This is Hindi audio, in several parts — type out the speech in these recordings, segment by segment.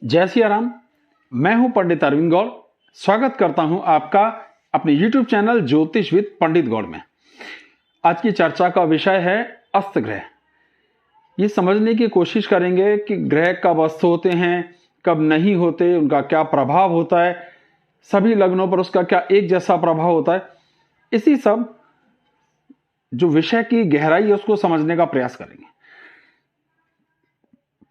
जय सिया राम। मैं हूं पंडित अरविंद गौड़। स्वागत करता हूं आपका अपने YouTube चैनल ज्योतिष विद पंडित गौड़ में। आज की चर्चा का विषय है अस्त ग्रह। ये समझने की कोशिश करेंगे कि ग्रह कब अस्त होते हैं, कब नहीं होते, उनका क्या प्रभाव होता है, सभी लग्नों पर उसका क्या एक जैसा प्रभाव होता है। इसी सब जो विषय की गहराई है उसको समझने का प्रयास करेंगे।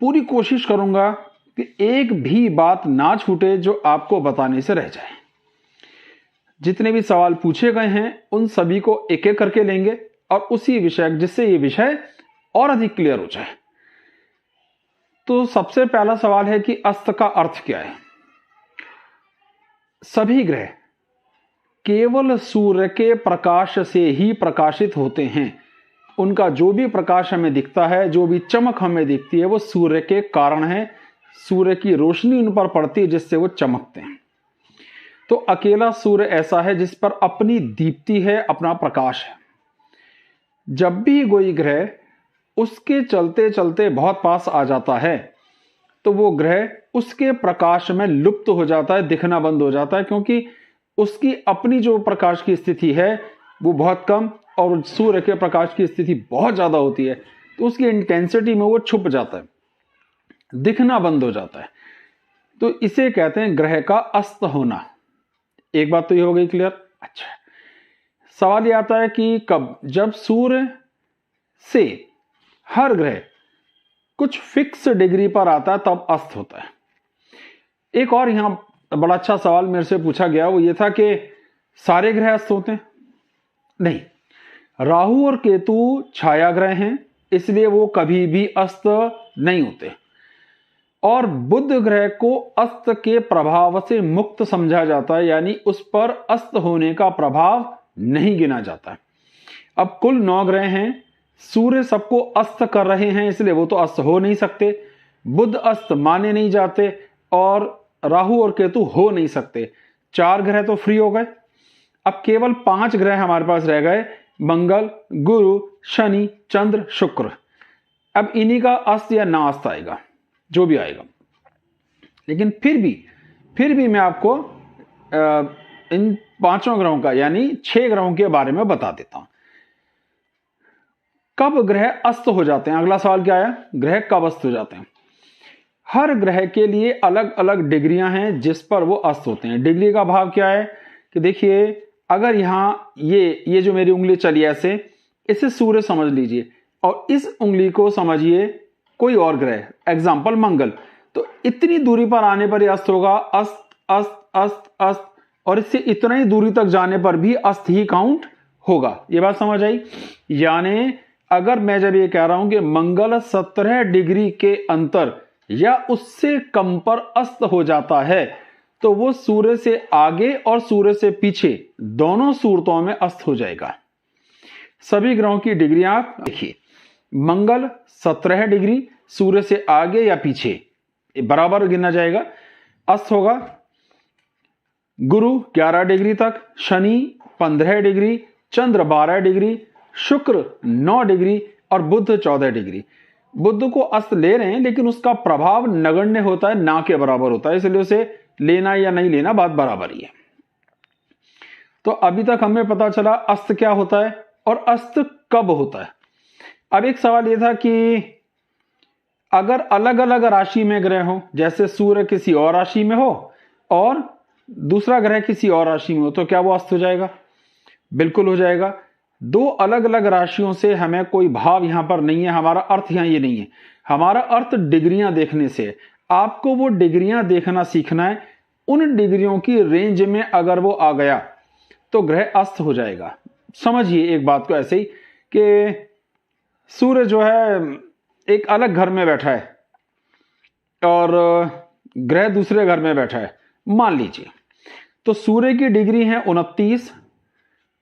पूरी कोशिश करूंगा कि एक भी बात ना छूटे जो आपको बताने से रह जाए। जितने भी सवाल पूछे गए हैं उन सभी को एक एक करके लेंगे और उसी विषय जिससे ये विषय और अधिक क्लियर हो जाए। तो सबसे पहला सवाल है कि अस्त का अर्थ क्या है। सभी ग्रह केवल सूर्य के प्रकाश से ही प्रकाशित होते हैं। उनका जो भी प्रकाश हमें दिखता है, जो भी चमक हमें दिखती है, वो सूर्य के कारण है। सूर्य की रोशनी उन पर पड़ती है जिससे वो चमकते हैं। तो अकेला सूर्य ऐसा है जिस पर अपनी दीप्ति है, अपना प्रकाश है। जब भी कोई ग्रह उसके चलते चलते बहुत पास आ जाता है तो वो ग्रह उसके प्रकाश में लुप्त हो जाता है, दिखना बंद हो जाता है, क्योंकि उसकी अपनी जो प्रकाश की स्थिति है वो बहुत कम और सूर्य के प्रकाश की स्थिति बहुत ज्यादा होती है। तो उसकी इंटेंसिटी में वो छुप जाता है, दिखना बंद हो जाता है। तो इसे कहते हैं ग्रह का अस्त होना। एक बात तो ये हो गई क्लियर। अच्छा, सवाल ये आता है कि कब, जब सूर्य से हर ग्रह कुछ फिक्स डिग्री पर आता है तब अस्त होता है। एक और यहां बड़ा अच्छा सवाल मेरे से पूछा गया, वो ये था कि सारे ग्रह अस्त होते हैं? नहीं, राहु और केतु छाया ग्रह हैं, इसलिए वो कभी भी अस्त नहीं होते। और बुध ग्रह को अस्त के प्रभाव से मुक्त समझा जाता है, यानी उस पर अस्त होने का प्रभाव नहीं गिना जाता है। अब कुल 9 ग्रह हैं, सूर्य सबको अस्त कर रहे हैं, इसलिए वो तो अस्त हो नहीं सकते। बुध अस्त माने नहीं जाते और राहु और केतु हो नहीं सकते। 4 ग्रह तो फ्री हो गए। अब केवल 5 ग्रह हमारे पास रह गए, मंगल, गुरु, शनि, चंद्र, शुक्र। अब इन्हीं का अस्त या ना अस्त आएगा, जो भी आएगा। लेकिन फिर भी मैं आपको इन 5 ग्रहों का यानी 6 ग्रहों के बारे में बता देता हूं। कब ग्रह अस्त हो जाते हैं? अगला सवाल क्या आया, ग्रह कब अस्त हो जाते हैं? हर ग्रह के लिए अलग अलग डिग्रियां हैं जिस पर वो अस्त होते हैं। डिग्री का भाव क्या है कि देखिए, अगर यहां ये जो मेरी उंगली चली ऐसे, इसे सूर्य समझ लीजिए और इस उंगली को समझिए कोई और ग्रह, एग्जाम्पल मंगल। तो इतनी दूरी पर आने पर ही अस्त होगा। अस्त अस्त अस्त अस्त, और इससे इतना ही दूरी तक जाने पर भी अस्त ही काउंट होगा। ये बात समझ आई? यानी अगर मैं जब ये कह रहा हूं कि मंगल 17 डिग्री के अंतर या उससे कम पर अस्त हो जाता है, तो वो सूर्य से आगे और सूर्य से पीछे दोनों सूरतों में अस्त हो जाएगा। सभी ग्रहों की डिग्रियां आप देखिए, मंगल 17 डिग्री, सूर्य से आगे या पीछे बराबर गिना जाएगा, अस्त होगा। गुरु 11 डिग्री तक, शनि 15 डिग्री, चंद्र 12 डिग्री, शुक्र 9 डिग्री और बुध 14 डिग्री। बुध को अस्त ले रहे हैं लेकिन उसका प्रभाव नगण्य होता है, ना के बराबर होता है, इसलिए उसे लेना या नहीं लेना बात बराबर ही है। तो अभी तक हमें पता चला अस्त क्या होता है और अस्त कब होता है। अब एक सवाल यह था कि अगर अलग अलग राशि में ग्रह हो, जैसे सूर्य किसी और राशि में हो और दूसरा ग्रह किसी और राशि में हो, तो क्या वो अस्त हो जाएगा? बिल्कुल हो जाएगा। 2 अलग अलग राशियों से हमें कोई भाव यहां पर नहीं है, हमारा अर्थ यहां ये नहीं है। हमारा अर्थ डिग्रियां देखने से। आपको वो डिग्रियां देखना सीखना है। उन डिग्रियों की रेंज में अगर वो आ गया तो ग्रह अस्त हो जाएगा। समझिए एक बात को ऐसे ही कि सूर्य जो है एक अलग घर में बैठा है और ग्रह दूसरे घर में बैठा है, मान लीजिए। तो सूर्य की डिग्री है 29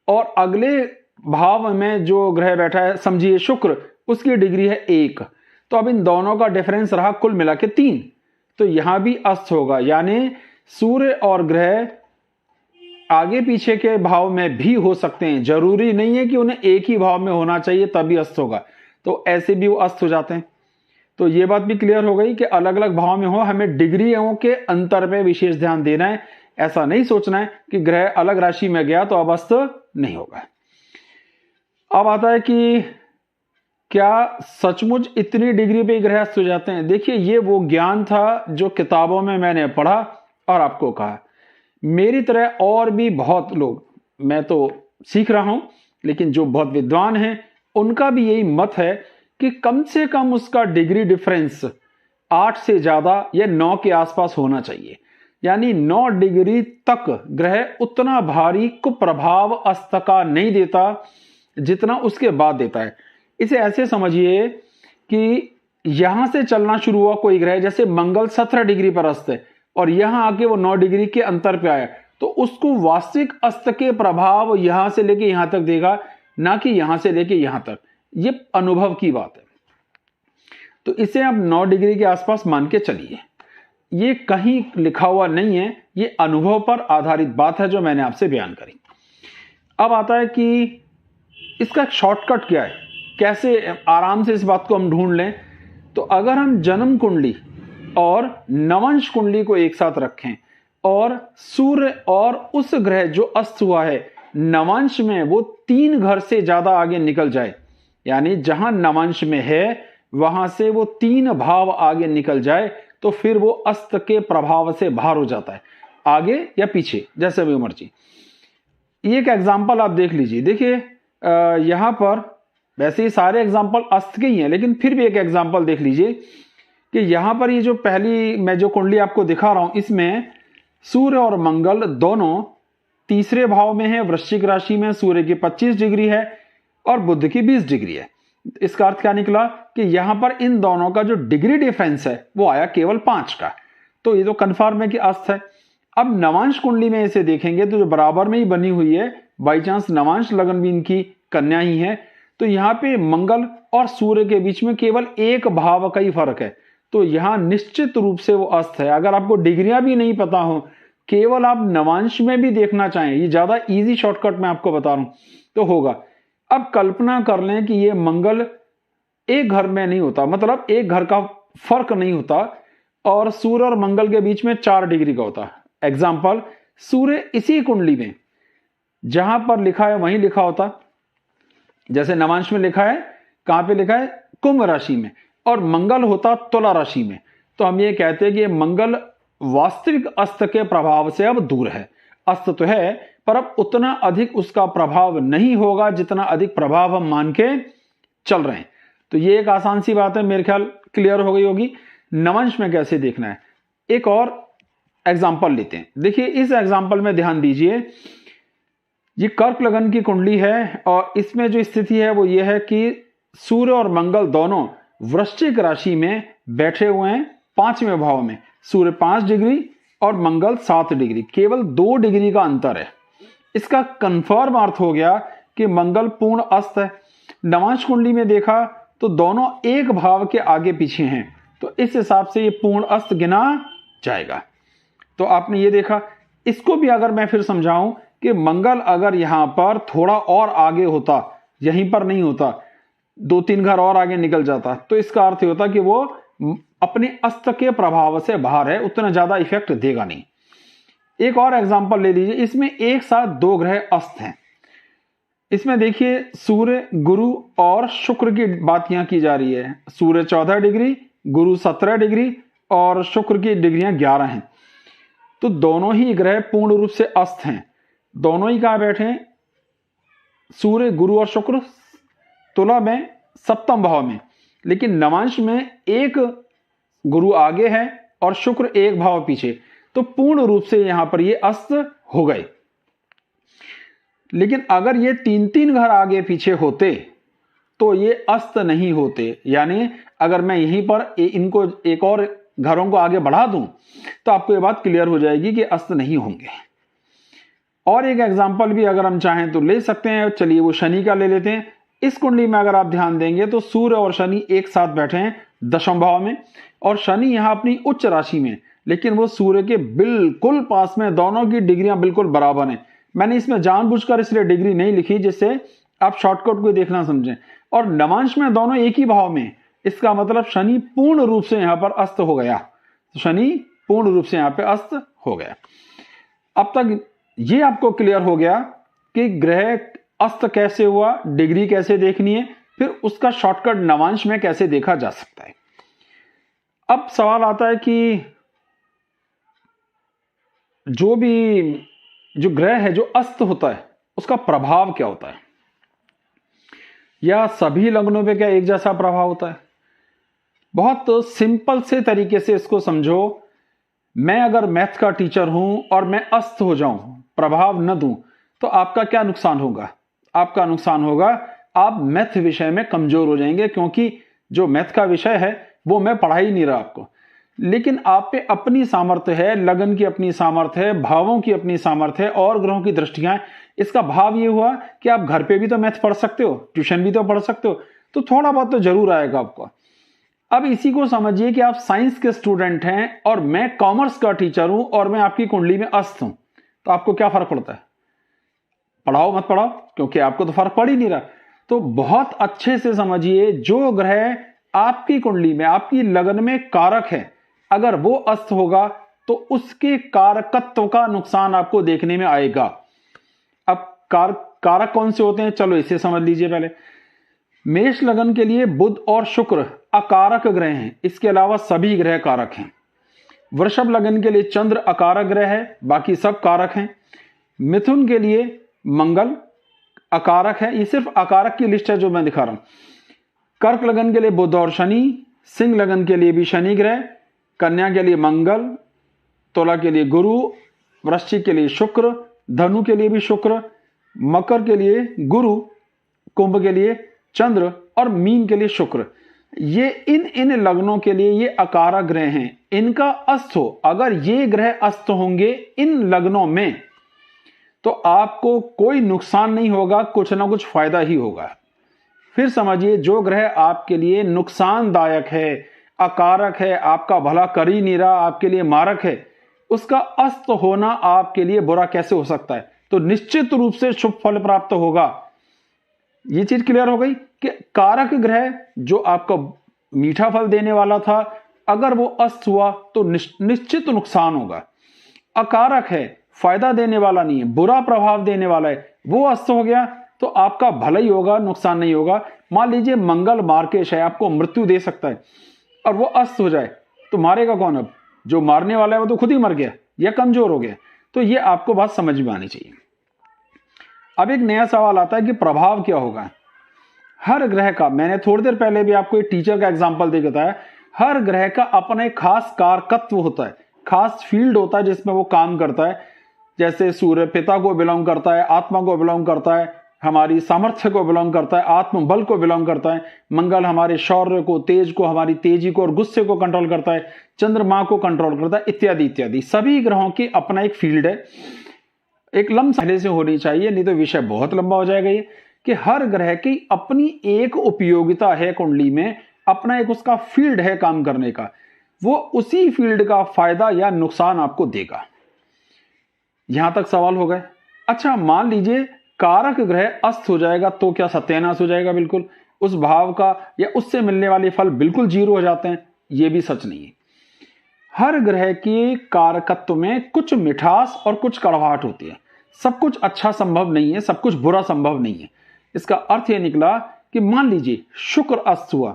और अगले भाव में जो ग्रह बैठा है, समझिए शुक्र, उसकी डिग्री है 1। तो अब इन दोनों का डिफरेंस रहा कुल मिला के 3। तो यहां भी अस्त होगा। यानी सूर्य और ग्रह आगे पीछे के भाव में भी हो सकते हैं, जरूरी नहीं है कि उन्हें एक ही भाव में होना चाहिए तभी अस्त होगा। तो ऐसे भी वो अस्त हो जाते हैं। तो ये बात भी क्लियर हो गई कि अलग अलग भाव में हो, हमें डिग्रियों के अंतर पे विशेष ध्यान देना है। ऐसा नहीं सोचना है कि ग्रह अलग राशि में गया तो अब अस्त नहीं होगा। अब आता है कि क्या सचमुच इतनी डिग्री पे ग्रह अस्त हो जाते हैं? देखिए, ये वो ज्ञान था जो किताबों में मैंने पढ़ा और आपको कहा। मेरी तरह और भी बहुत लोग, मैं तो सीख रहा हूं, लेकिन जो बहुत विद्वान हैं उनका भी यही मत है कि कम से कम उसका डिग्री डिफरेंस 8 से ज्यादा या 9 के आसपास होना चाहिए। यानी 9 डिग्री तक ग्रह उतना भारी कुप्रभाव अस्त का नहीं देता जितना उसके बाद देता है। इसे ऐसे समझिए कि यहां से चलना शुरू हुआ कोई ग्रह, जैसे मंगल 17 डिग्री पर अस्त है और यहां आके वो 9 डिग्री के अंतर पे आया, तो उसको वास्तविक अस्त के प्रभाव यहां से लेके यहां तक देगा, ना कि यहां से लेके यहां तक। ये अनुभव की बात है। तो इसे आप 9 डिग्री के आसपास मान के चलिए। ये कहीं लिखा हुआ नहीं है, ये अनुभव पर आधारित बात है जो मैंने आपसे बयान करी। अब आता है कि इसका शॉर्टकट क्या है, कैसे आराम से इस बात को हम ढूंढ लें। तो अगर हम जन्म कुंडली और नवंश कुंडली को एक साथ रखें और सूर्य और उस ग्रह जो अस्त हुआ है नवंश में वो 3 घर से ज्यादा आगे निकल जाए, यानी जहां नवंश में है वहां से वो 3 भाव आगे निकल जाए, तो फिर वो अस्त के प्रभाव से बाहर हो जाता है, आगे या पीछे जैसे भी मर्जी। एक एग्जाम्पल आप देख लीजिए। देखिए यहां पर वैसे ही सारे एग्जाम्पल अस्त के ही हैं, लेकिन फिर भी एक एग्जाम्पल देख लीजिए कि यहां पर ये जो पहली मैं जो कुंडली आपको दिखा रहा हूं, इसमें सूर्य और मंगल दोनों तीसरे भाव में है। वृश्चिक राशि में सूर्य की 25 डिग्री है और बुध की 20 डिग्री है। इसका अर्थ क्या निकला कि यहां पर इन दोनों का जो डिग्री डिफरेंस है वो आया केवल 5 का। तो ये तो कन्फर्म है कि अस्त है। अब नवांश कुंडली में इसे देखेंगे तो जो बराबर में ही बनी हुई है, बाई चांस नवांश लगन भी इनकी कन्या ही है, तो यहां पे मंगल और सूर्य के बीच में केवल 1 भाव का ही फर्क है। तो यहां निश्चित रूप से वो अस्त है। अगर आपको डिग्रियां भी नहीं पता हो, केवल आप नवांश में भी देखना चाहें, ये ज्यादा इजी शॉर्टकट मैं आपको बता रहा हूं, तो होगा। अब कल्पना कर लें कि ये मंगल एक घर में नहीं होता, मतलब एक घर का फर्क नहीं होता, और सूर्य और मंगल के बीच में 4 डिग्री का होता। एग्जाम्पल, सूर्य इसी कुंडली में जहां पर लिखा है वहीं लिखा होता, जैसे नवांश में लिखा है, कहां पे लिखा है, कुंभ राशि में, और मंगल होता तुला राशि में, तो हम ये कहते हैं कि मंगल वास्तविक अस्त के प्रभाव से अब दूर है। अस्त तो है पर अब उतना अधिक उसका प्रभाव नहीं होगा जितना अधिक प्रभाव हम मान के चल रहे हैं। तो ये एक आसान सी बात है, मेरे ख्याल क्लियर हो गई होगी। नवंश में कैसे देखना है, एक और एग्जाम्पल लेते हैं। देखिए इस एग्जाम्पल में ध्यान दीजिए, ये कर्क लगन की कुंडली है और इसमें जो स्थिति है वो ये है कि सूर्य और मंगल दोनों वृश्चिक राशि में बैठे हुए हैं 5वें भाव में। सूर्य 5 डिग्री और मंगल 7 डिग्री, केवल 2 डिग्री का अंतर है। इसका कंफर्म अर्थ हो गया कि मंगल पूर्ण अस्त है। नवांश कुंडली में देखा तो दोनों 1 भाव के आगे पीछे हैं, तो इस हिसाब से ये पूर्ण अस्त गिना जाएगा। तो आपने ये देखा। इसको भी अगर मैं फिर समझाऊं कि मंगल अगर यहां पर थोड़ा और आगे होता, यहीं पर नहीं होता, 2-3 घर और आगे निकल जाता, तो इसका अर्थ होता कि वो अपने अस्त के प्रभाव से बाहर है, उतना ज्यादा इफेक्ट देगा नहीं। एक और एग्जांपल ले लीजिए, इसमें एक साथ 2 ग्रह अस्त हैं। इसमें देखिए सूर्य, गुरु और शुक्र की बात यहां की जा रही है। सूर्य 14 डिग्री, गुरु 17 डिग्री और शुक्र की डिग्रियां 11 हैं। तो दोनों ही ग्रह पूर्ण रूप से अस्त हैं। दोनों ही कहां बैठे हैं, सूर्य, गुरु और शुक्र तुला में 7वें भाव में, लेकिन नवांश में 1 गुरु आगे है और शुक्र 1 भाव पीछे, तो पूर्ण रूप से यहां पर ये अस्त हो गए। लेकिन अगर ये 3-3 घर आगे पीछे होते तो ये अस्त नहीं होते। यानी अगर मैं यहीं पर इनको एक और घरों को आगे बढ़ा दूं तो आपको ये बात क्लियर हो जाएगी कि अस्त नहीं होंगे। और एक एग्जांपल भी अगर हम चाहें तो ले सकते हैं। चलिए वो शनि का ले लेते हैं। इस कुंडली में अगर आप ध्यान देंगे तो सूर्य और शनि एक साथ बैठे हैं 10वें भाव में, और शनि यहां अपनी उच्च राशि में, लेकिन वो सूर्य के बिल्कुल पास में, दोनों की डिग्रियां बिल्कुल बराबर हैं। मैंने इसमें जानबूझकर इसलिए डिग्री नहीं लिखी जिससे आप शॉर्टकट को देखना समझें। और नवांश में दोनों एक ही भाव में, इसका मतलब शनि पूर्ण रूप से यहां पर अस्त हो गया। तो शनि पूर्ण रूप से यहां पे अस्त हो गया। अब तक ये आपको क्लियर हो गया कि ग्रह अस्त कैसे हुआ, डिग्री कैसे देखनी है, फिर उसका शॉर्टकट नवांश में कैसे देखा जा सकता है। अब सवाल आता है कि जो ग्रह है जो अस्त होता है उसका प्रभाव क्या होता है, या सभी लग्नों पे क्या एक जैसा प्रभाव होता है। बहुत सिंपल से तरीके से इसको समझो। मैं अगर मैथ का टीचर हूं और मैं अस्त हो जाऊं, प्रभाव न दूं, तो आपका क्या नुकसान होगा? आपका नुकसान होगा आप मैथ विषय में कमजोर हो जाएंगे, क्योंकि जो मैथ का विषय है वो मैं पढ़ा ही नहीं रहा आपको। लेकिन आप पे अपनी सामर्थ्य है, लगन की अपनी सामर्थ्य है, भावों की अपनी सामर्थ्य है और ग्रहों की दृष्टियां। इसका भाव ये हुआ कि आप घर पे भी तो मैथ पढ़ सकते हो, ट्यूशन भी तो पढ़ सकते हो, तो थोड़ा बहुत तो जरूर आएगा आपको। अब इसी को समझिए कि आप साइंस के स्टूडेंट हैं और मैं कॉमर्स का टीचर हूं और मैं आपकी कुंडली में अस्त हूं, तो आपको क्या फर्क पड़ता है? पढ़ाओ मत पढ़ाओ, क्योंकि आपको तो फर्क पड़ ही नहीं रहा। तो बहुत अच्छे से समझिए, जो ग्रह आपकी कुंडली में आपकी लगन में कारक है, अगर वो अस्त होगा तो उसके कारकत्व का नुकसान आपको देखने में आएगा। अब कारक कौन से होते हैं, चलो इसे समझ लीजिए पहले। मेष लगन के लिए बुध और शुक्र अकारक ग्रह हैं, इसके अलावा सभी ग्रह कारक हैं। वृषभ लगन के लिए चंद्र अकारक ग्रह है, बाकी सब कारक हैं। मिथुन के लिए मंगल अकारक है, ये सिर्फ अकारक की लिस्ट है जो मैं दिखा रहा हूं। कर्क लगन के लिए बुध और शनि, सिंह लगन के लिए भी शनि ग्रह, कन्या के लिए मंगल, तुला के लिए गुरु, वृश्चिक के लिए शुक्र, धनु के लिए भी शुक्र, मकर के लिए गुरु, कुंभ के लिए चंद्र और मीन के लिए शुक्र। ये इन लग्नों के लिए ये अकारक ग्रह हैं। इनका अस्त हो, अगर ये ग्रह अस्त होंगे इन लग्नों में, तो आपको कोई नुकसान नहीं होगा, कुछ ना कुछ फायदा ही होगा। फिर समझिए, जो ग्रह आपके लिए नुकसानदायक है, अकारक है, आपका भला कर ही नहीं रहा, आपके लिए मारक है, उसका अस्त होना आपके लिए बुरा कैसे हो सकता है? तो निश्चित रूप से शुभ फल प्राप्त होगा। ये चीज क्लियर हो गई कि कारक ग्रह जो आपका मीठा फल देने वाला था, अगर वो अस्त हुआ तो निश्चित नुकसान होगा। अकारक है, फायदा देने वाला नहीं है, बुरा प्रभाव देने वाला है, वो अस्त हो गया तो आपका भला ही होगा, नुकसान नहीं होगा। मान लीजिए मंगल मार्केश है, आपको मृत्यु दे सकता है, और वो अस्त हो जाए तो मारेगा कौन? अब जो मारने वाला है वो तो खुद ही मर गया या कमजोर हो गया। तो ये आपको बात समझ में आनी चाहिए। अब एक नया सवाल आता है कि प्रभाव क्या होगा हर ग्रह का। मैंने थोड़ी देर पहले भी आपको एक टीचर का एग्जांपल दे बताया, हर ग्रह का अपना एक खास कारकत्व होता है, खास फील्ड होता है जिसमें वो काम करता है। जैसे सूर्य पिता को बिलोंग करता है, आत्मा को बिलोंग करता है, हमारी सामर्थ्य को बिलोंग करता है, आत्मबल को बिलोंग करता है। मंगल हमारे शौर्य को, तेज को, हमारी तेजी को और गुस्से को कंट्रोल करता है, चंद्रमा को कंट्रोल करता है, इत्यादि इत्यादि। सभी ग्रहों की अपना एक फील्ड है। एक लंब पहले से होनी चाहिए, नहीं तो विषय बहुत लंबा हो जाएगा। ये कि हर ग्रह की अपनी एक उपयोगिता है कुंडली में, अपना एक उसका फील्ड है काम करने का, वो उसी फील्ड का फायदा या नुकसान आपको देगा। यहां तक सवाल हो गए। अच्छा, मान लीजिए कारक ग्रह अस्त हो जाएगा तो क्या सत्यानाश हो जाएगा? बिल्कुल, उस भाव का या उससे मिलने वाले फल बिल्कुल जीरो हो जाते हैं? यह भी सच नहीं है। हर ग्रह की कारकत्व में कुछ मिठास और कुछ कड़वाहट होती है। सब कुछ अच्छा संभव नहीं है, सब कुछ बुरा संभव नहीं है। इसका अर्थ यह निकला कि मान लीजिए शुक्र अस्त हुआ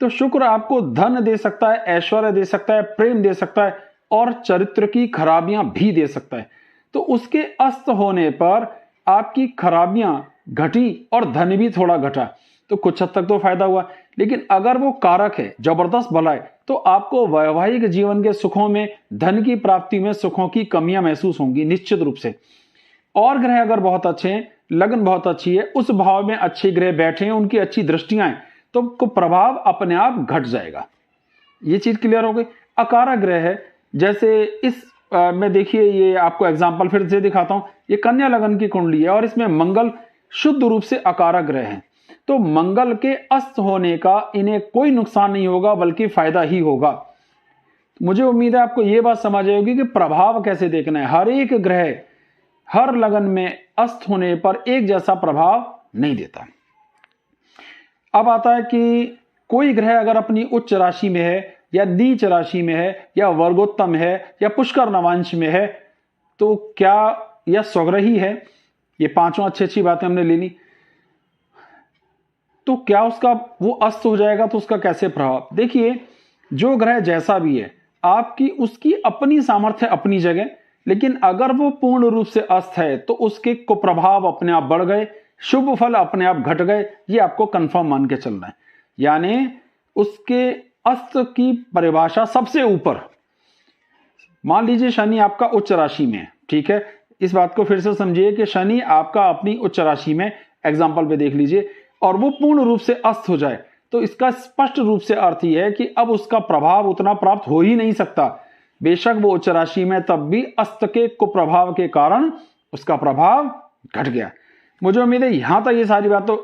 तो शुक्र आपको धन दे सकता है, ऐश्वर्य दे सकता है, प्रेम दे सकता है और चरित्र की खराबियां भी दे सकता है। तो उसके अस्त होने पर आपकी खराबियां घटी और धन भी थोड़ा घटा, तो कुछ हद तक तो फायदा हुआ। लेकिन अगर वो कारक है, जबरदस्त भला है, तो आपको वैवाहिक जीवन के सुखों में, धन की प्राप्ति में सुखों की कमियां महसूस होंगी निश्चित रूप से। और ग्रह अगर बहुत अच्छे हैं, लगन बहुत अच्छी है, उस भाव में अच्छे ग्रह बैठे हैं, उनकी अच्छी दृष्टियां हैं, तो प्रभाव अपने आप घट जाएगा। ये चीज क्लियर हो गई। अकारक ग्रह है, जैसे इस में देखिए, ये आपको एग्जांपल फिर से दिखाता हूं। ये कन्या लगन की कुंडली है और इसमें मंगल शुद्ध रूप से अकारक ग्रह है। तो मंगल के अस्त होने का इन्हें कोई नुकसान नहीं होगा, बल्कि फायदा ही होगा। मुझे उम्मीद है आपको यह बात समझ आएगी कि प्रभाव कैसे देखना है। हर एक ग्रह हर लगन में अस्त होने पर एक जैसा प्रभाव नहीं देता। अब आता है कि कोई ग्रह अगर अपनी उच्च राशि में है या नीच राशि में है या वर्गोत्तम है या पुष्कर नवांश में है, तो क्या यह स्वग्रही है? ये पांचों अच्छी बातें हमने ले ली। तो क्या उसका वो अस्त हो जाएगा? तो उसका कैसे प्रभाव? देखिए, जो ग्रह जैसा भी है, आपकी उसकी अपनी सामर्थ्य अपनी जगह, लेकिन अगर वो पूर्ण रूप से अस्त है तो उसके कुप्रभाव अपने आप बढ़ गए, शुभ फल अपने आप घट गए। ये आपको कंफर्म मान के चलना है। यानी उसके अस्त की परिभाषा सबसे ऊपर, मान लीजिए शनि आपका उच्च राशि में है, ठीक है। इस बात को फिर से समझिए कि शनि आपका अपनी उच्च राशि में, एग्जाम्पल पे देख लीजिए, और वो पूर्ण रूप से अस्त हो जाए, तो इसका स्पष्ट रूप से अर्थ यह है कि अब उसका प्रभाव उतना प्राप्त हो ही नहीं सकता। बेशक वो उच्च राशि में, तब भी अस्त के कुप्रभाव के कारण उसका प्रभाव घट गया। मुझे उम्मीद है यहां तक ये सारी बातें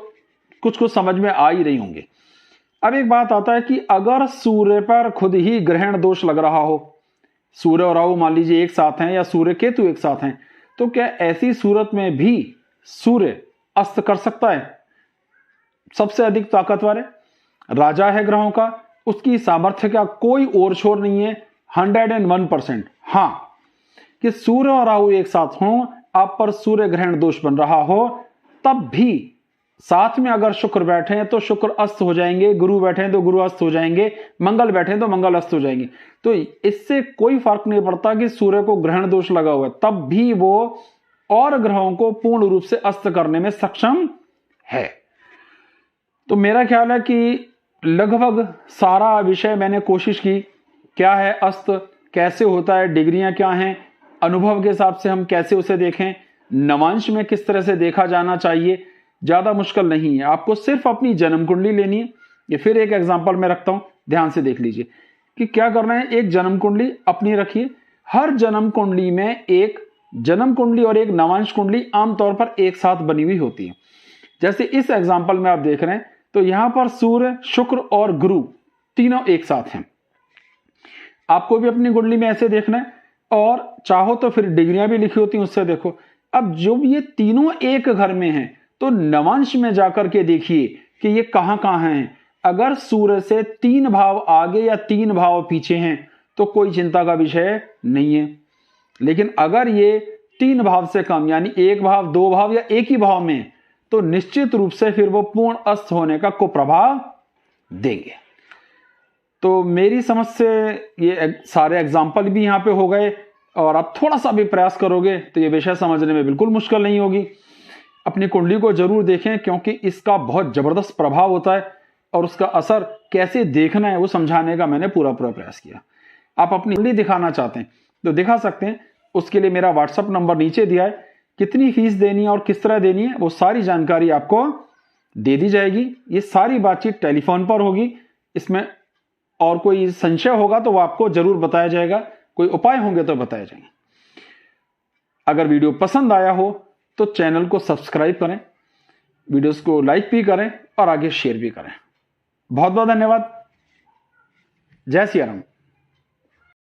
कुछ समझ में आ ही रही होंगी। अब एक बात आता है कि अगर सूर्य पर खुद ही ग्रहण दोष लग रहा हो, सूर्य और राहु मान लीजिए एक साथ हैं या सूर्य केतु एक साथ हैं, तो क्या ऐसी सूरत में भी सूर्य अस्त कर सकता है? सबसे अधिक ताकतवर है, राजा है ग्रहों का, उसकी सामर्थ्य का कोई ओर छोर नहीं है, 101%। हां, कि सूर्य और राहु एक साथ हों, आप पर सूर्य ग्रहण दोष बन रहा हो, तब भी साथ में अगर शुक्र बैठे हैं तो शुक्र अस्त हो जाएंगे, गुरु बैठे हैं तो गुरु अस्त हो जाएंगे, मंगल बैठे हैं तो मंगल अस्त हो जाएंगे। तो इससे कोई फर्क नहीं पड़ता कि सूर्य को ग्रहण दोष लगा हुआ है, तब भी वो और ग्रहों को पूर्ण रूप से अस्त करने में सक्षम है। तो मेरा ख्याल है कि लगभग सारा विषय मैंने कोशिश की। क्या है अस्त, कैसे होता है, डिग्रियां क्या हैं, अनुभव के हिसाब से हम कैसे उसे देखें, नवांश में किस तरह से देखा जाना चाहिए, ज्यादा मुश्किल नहीं है। आपको सिर्फ अपनी जन्म कुंडली लेनी है। ये फिर एक एग्जांपल मैं रखता हूं, ध्यान से देख लीजिए कि क्या करना है। एक जन्म कुंडली अपनी रखिए, हर जन्म कुंडली में एक जन्म कुंडली और एक नवांश कुंडली आमतौर पर एक साथ बनी हुई होती है। जैसे इस एग्जाम्पल में आप देख रहे हैं, तो यहां पर सूर्य, शुक्र और गुरु तीनों एक साथ हैं। आपको भी अपनी कुंडली में ऐसे देखना है, और चाहो तो फिर डिग्रियां भी लिखी होती हैं, उससे देखो। अब जो ये तीनों एक घर में हैं, तो नवांश में जाकर के देखिए कि ये कहां कहां हैं। अगर सूर्य से 3 भाव आगे या 3 भाव पीछे हैं तो कोई चिंता का विषय नहीं है, लेकिन अगर ये 3 भाव से कम, यानी 1 भाव, 2 भाव या एक ही भाव में, तो निश्चित रूप से फिर वो पूर्ण अस्त होने का कुप्रभाव देंगे। तो मेरी समझ से ये सारे एग्जाम्पल भी यहां पे हो गए, और आप थोड़ा सा भी प्रयास करोगे तो ये विषय समझने में बिल्कुल मुश्किल नहीं होगी। अपनी कुंडली को जरूर देखें, क्योंकि इसका बहुत जबरदस्त प्रभाव होता है, और उसका असर कैसे देखना है वो समझाने का मैंने पूरा प्रयास किया। आप अपनी कुंडली दिखाना चाहते हैं तो दिखा सकते हैं। उसके लिए मेरा व्हाट्सएप नंबर नीचे दिया है, कितनी फीस देनी है और किस तरह देनी है वो सारी जानकारी आपको दे दी जाएगी। ये सारी बातचीत टेलीफोन पर होगी। इसमें और कोई संशय होगा तो वो आपको जरूर बताया जाएगा, कोई उपाय होंगे तो बताए जाएंगे। अगर वीडियो पसंद आया हो तो चैनल को सब्सक्राइब करें, वीडियोस को लाइक भी करें और आगे शेयर भी करें। बहुत बहुत धन्यवाद। जय सिया राम।